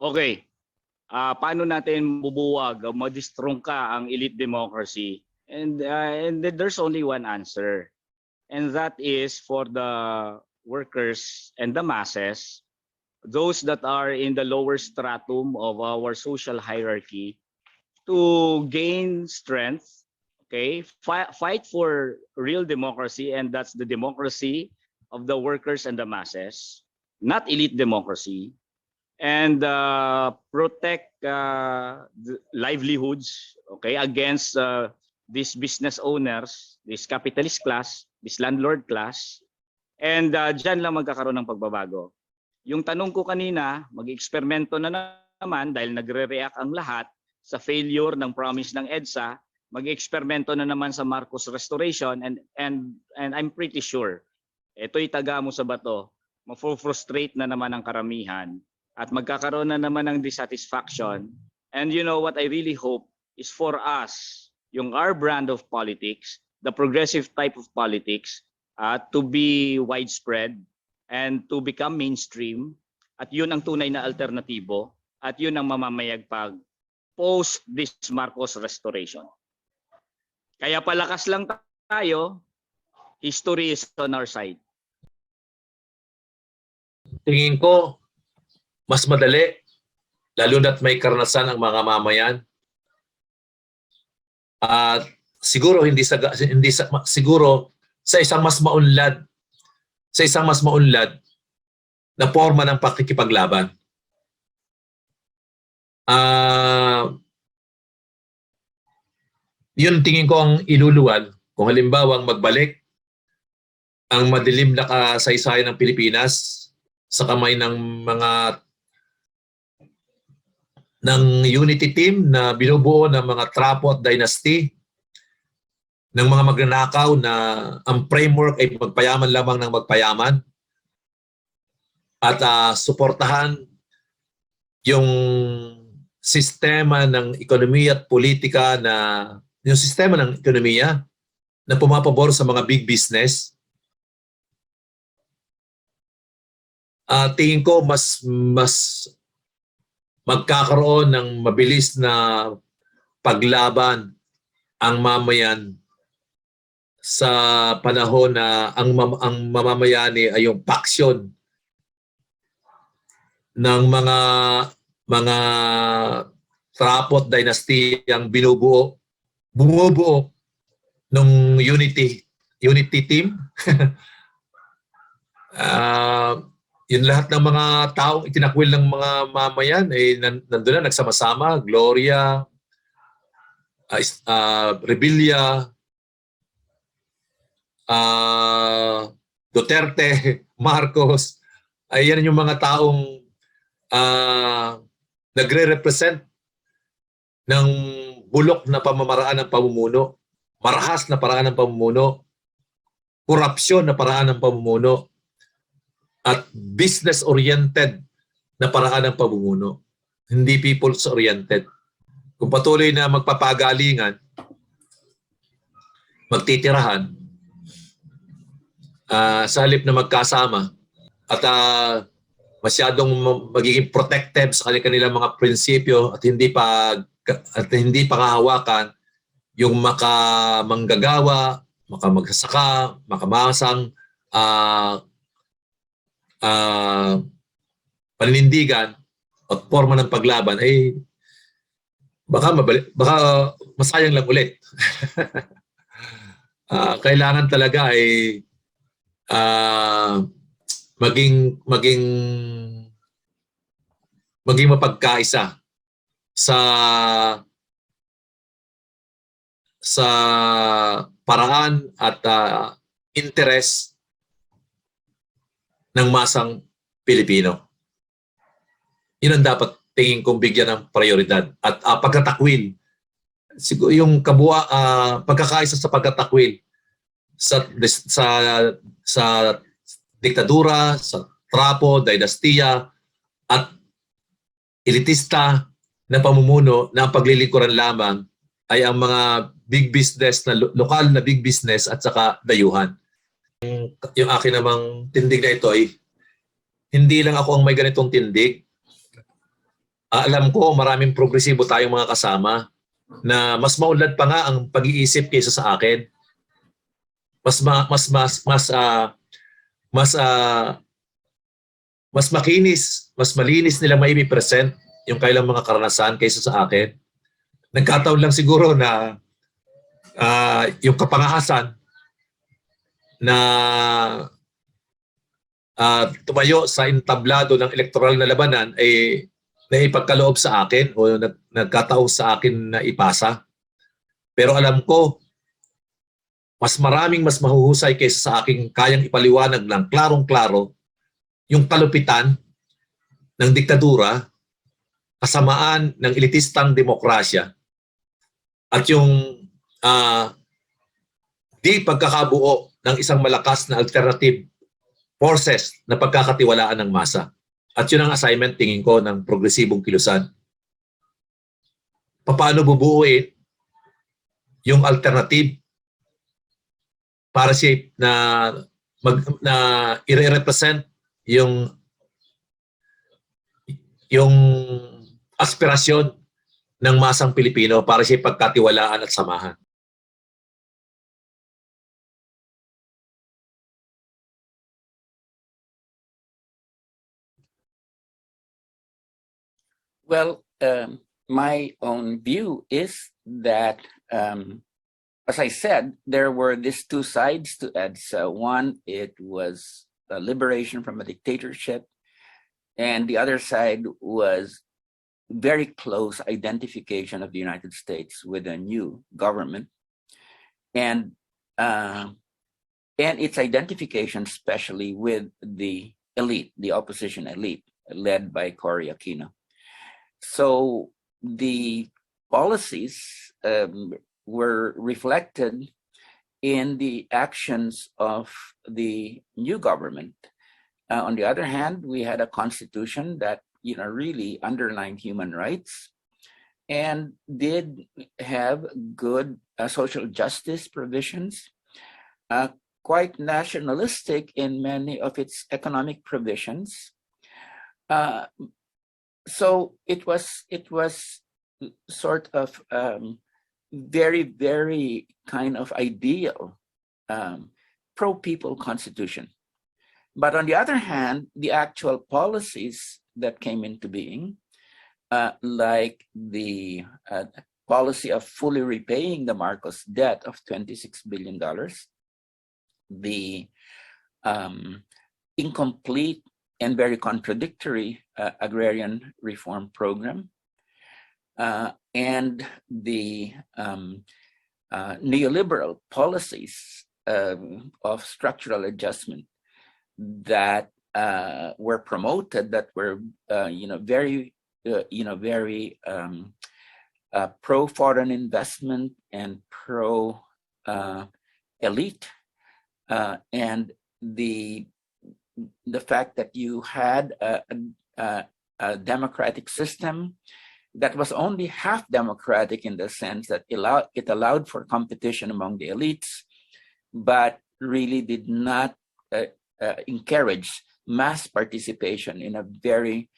Okay. Paano natin bubuwag o madistrongka ang elite democracy? And there's only one answer. And that is for the workers and the masses, those that are in the lower stratum of our social hierarchy, to gain strength, okay? Fight for real democracy, and that's the democracy of the workers and the masses, not elite democracy, and protect livelihoods, okay, against these business owners, this capitalist class, this landlord class, and dyan lang magkakaroon ng pagbabago. Yung tanong ko kanina, mag-eksperimento na naman dahil nagre-react ang lahat sa failure ng promise ng EDSA, mag-eksperimento na naman sa Marcos Restoration, and I'm pretty sure, ito'y taga mo sa bato, mafrustrate na naman ang karamihan at magkakaroon na naman ng dissatisfaction. And you know what I really hope is for us, yung our brand of politics, the progressive type of politics, to be widespread and to become mainstream, at yun ang tunay na alternatibo, at yun ang mamamayagpag post this Marcos Restoration. Kaya palakas lang tayo, history is on our side. Tingin ko, mas madali, lalo na't may karanasan ang mga mamayan. At siguro siguro sa isang mas maunlad na forma ng pakikipaglaban. Yun tingin ko ang iluluwal kung halimbawang magbalik ang madilim na kasaysayan ng Pilipinas sa kamay ng unity team na binubuo ng mga trapo at dynasty, ng mga magnanakaw na ang framework ay magpayaman lamang ng magpayaman, at suportahan yung sistema ng ekonomiya at politika yung sistema ng ekonomiya na pumapabor sa mga big business. Tingin ko mas magkakaroon ng mabilis na paglaban ang mamayan sa panahon na ang mamamayani ay yung paksyon ng mga trapot dynasty ang bumubuo ng unity team. Yung lahat ng mga taong itinakwil ng mga mamayan ay nandun na, nagsama-sama. Gloria, Rebilla, Duterte, Marcos, ay yan yung mga taong nagre-represent ng bulok na pamamaraan ng pamumuno, marahas na paraan ng pamumuno, korupsyon na paraan ng pamumuno, at business-oriented na paraan ng pamumuno. Hindi people's-oriented. Kung patuloy na magpapagalingan, magtitirahan, sa halip na magkasama, at masyadong magiging protective sa kanilang mga prinsipyo at hindi pangahawakan yung makamanggagawa, makamagsaka, makamasang paninindigan at forma ng paglaban ay baka masayang lang ulit. Kailangan talaga ay maging mapagkaisa sa paraan at interes ng masang Pilipino. Yun ang dapat tingin kong bigyan ng prioridad. At pagkatakwil, siguro yung pagkakaisa sa pagkatakwil sa diktadura, sa trapo, dinastiya, at elitista na pamumuno na ang paglilingkuran lamang ay ang mga big business, na lokal na big business at saka dayuhan. Yung akin namang tindig na ito ay hindi lang ako ang may ganitong tindig. alam ko maraming progresibo tayong mga kasama na mas maunlad pa nga ang pag-iisip kaysa sa akin. Mas makinis, mas malinis nila maipipresent yung kailang mga karanasan kaysa sa akin. Nagkataon lang siguro na yung kapangahasan na tumayo sa entablado ng electoral na labanan ay naipagkaloob sa akin o nagkataon sa akin na ipasa. Pero alam ko, mas mahuhusay kaysa sa aking kayang ipaliwanag ng klarong-klaro yung kalupitan ng diktadura, kasamaan ng elitistang demokrasya, at yung di pagkakabuo ng isang malakas na alternative forces na pagkakatiwalaan ng masa. At yun ang assignment, tingin ko, ng progresibong kilusan. Paano bubuuin yung alternative para na i-represent yung aspirasyon ng masang Pilipino para siya pagkatiwalaan at samahan. Well, my own view is that, as I said, there were these two sides to EDSA. One, it was a liberation from a dictatorship, and the other side was very close identification of the United States with a new government, and its identification, especially with the elite, the opposition elite, led by Cory Aquino. So the policies were reflected in the actions of the new government. On the other hand, we had a constitution that really underlined human rights and did have good social justice provisions, quite nationalistic in many of its economic provisions. So it was sort of very, very kind of ideal pro-people constitution. But on the other hand, the actual policies that came into being, like the policy of fully repaying the Marcos debt of $26 billion, the incomplete and very contradictory agrarian reform program, and the neoliberal policies of structural adjustment that were promoted, that were very pro foreign investment and pro elite, and the fact that you had a democratic system that was only half democratic in the sense that it allowed for competition among the elites, but really did not encourage mass participation in a very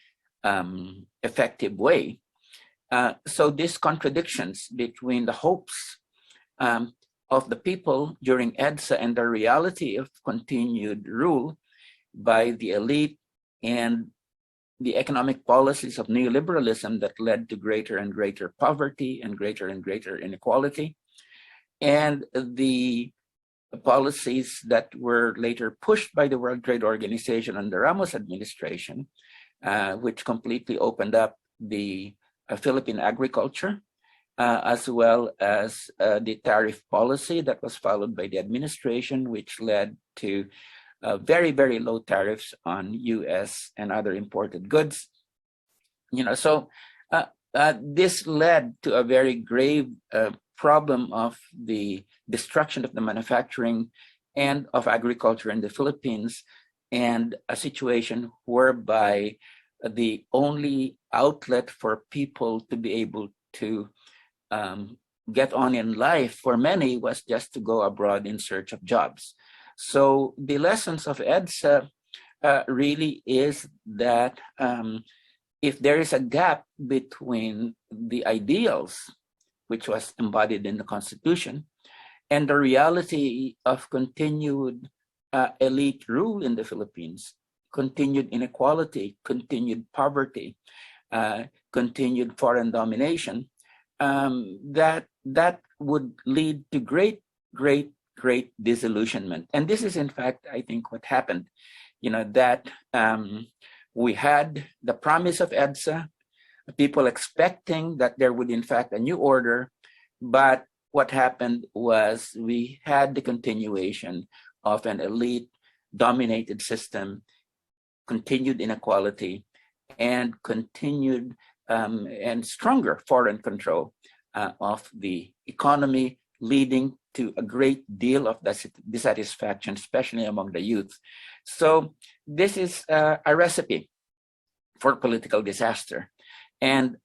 effective way. So these contradictions between the hopes of the people during EDSA and the reality of continued rule by the elite and the economic policies of neoliberalism that led to greater and greater poverty and greater inequality, and the policies that were later pushed by the World Trade Organization under Ramos administration, which completely opened up the Philippine agriculture, as well as the tariff policy that was followed by the administration, which led to very, very low tariffs on US and other imported goods. So this led to a very grave problem of the destruction of the manufacturing and of agriculture in the Philippines, and a situation whereby the only outlet for people to be able to get on in life for many was just to go abroad in search of jobs. So the lessons of EDSA really is that if there is a gap between the ideals, which was embodied in the Constitution, and the reality of continued elite rule in the Philippines, continued inequality, continued poverty, continued foreign domination, that would lead to great disillusionment. And this is, in fact, I think what happened. That we had the promise of EDSA, people expecting that there would, in fact, a new order, but what happened was we had the continuation of an elite-dominated system, continued inequality, and continued and stronger foreign control of the economy, leading to a great deal of dissatisfaction, especially among the youth. So this is a recipe for political disaster. And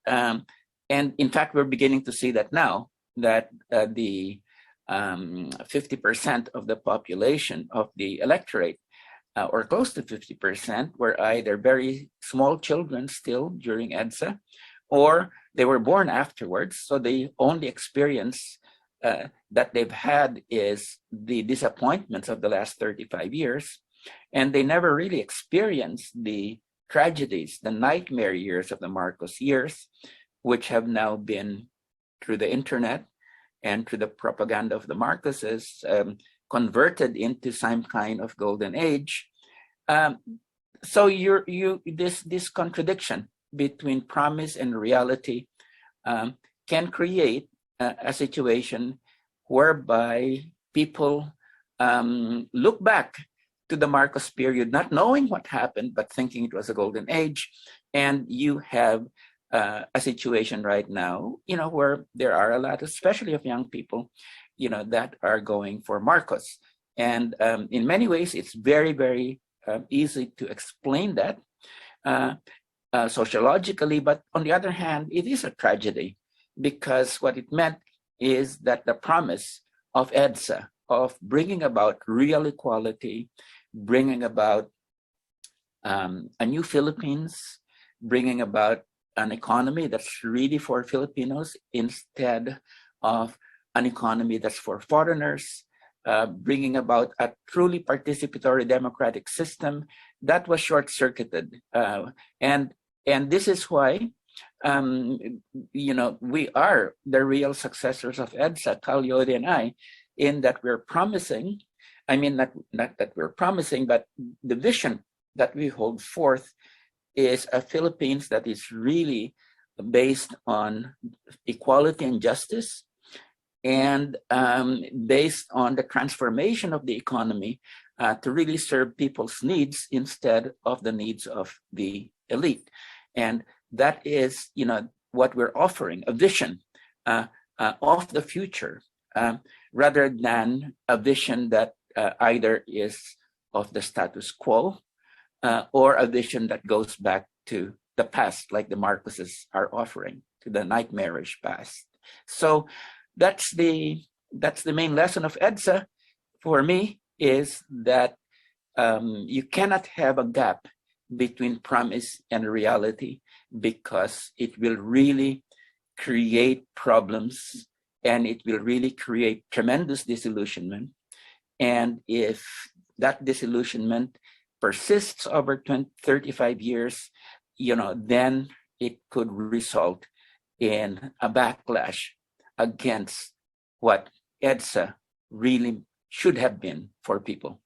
in fact, we're beginning to see that now, that the 50% of the population of the electorate, or close to 50%, were either very small children still during EDSA, or they were born afterwards. So the only experience that they've had is the disappointments of the last 35 years. And they never really experienced the tragedies, the nightmare years of the Marcos years, which have now been, through the internet and through the propaganda of the Marcoses, converted into some kind of golden age. So this contradiction between promise and reality can create a situation whereby people look back to the Marcos period, not knowing what happened, but thinking it was a golden age. And you have a situation right now, where there are a lot, especially of young people, that are going for Marcos. And in many ways, it's very, very easy to explain that sociologically. But on the other hand, it is a tragedy, because what it meant is that the promise of EDSA, of bringing about real equality, bringing about a new Philippines, bringing about an economy that's really for Filipinos instead of an economy that's for foreigners, bringing about a truly participatory democratic system, that was short-circuited. And this is why we are the real successors of EDSA, Cal, Leody, and I, in that we're promising, not that we're promising, but the vision that we hold forth is a Philippines that is really based on equality and justice, and based on the transformation of the economy to really serve people's needs instead of the needs of the elite. And that is, what we're offering, a vision of the future, rather than a vision that either is of the status quo or a vision that goes back to the past, like the Marcoses are offering, to the nightmarish past. So that's the main lesson of EDSA for me, is that you cannot have a gap between promise and reality, because it will really create problems, and it will really create tremendous disillusionment. And if that disillusionment persists over 35 years, then it could result in a backlash against what EDSA really should have been for people.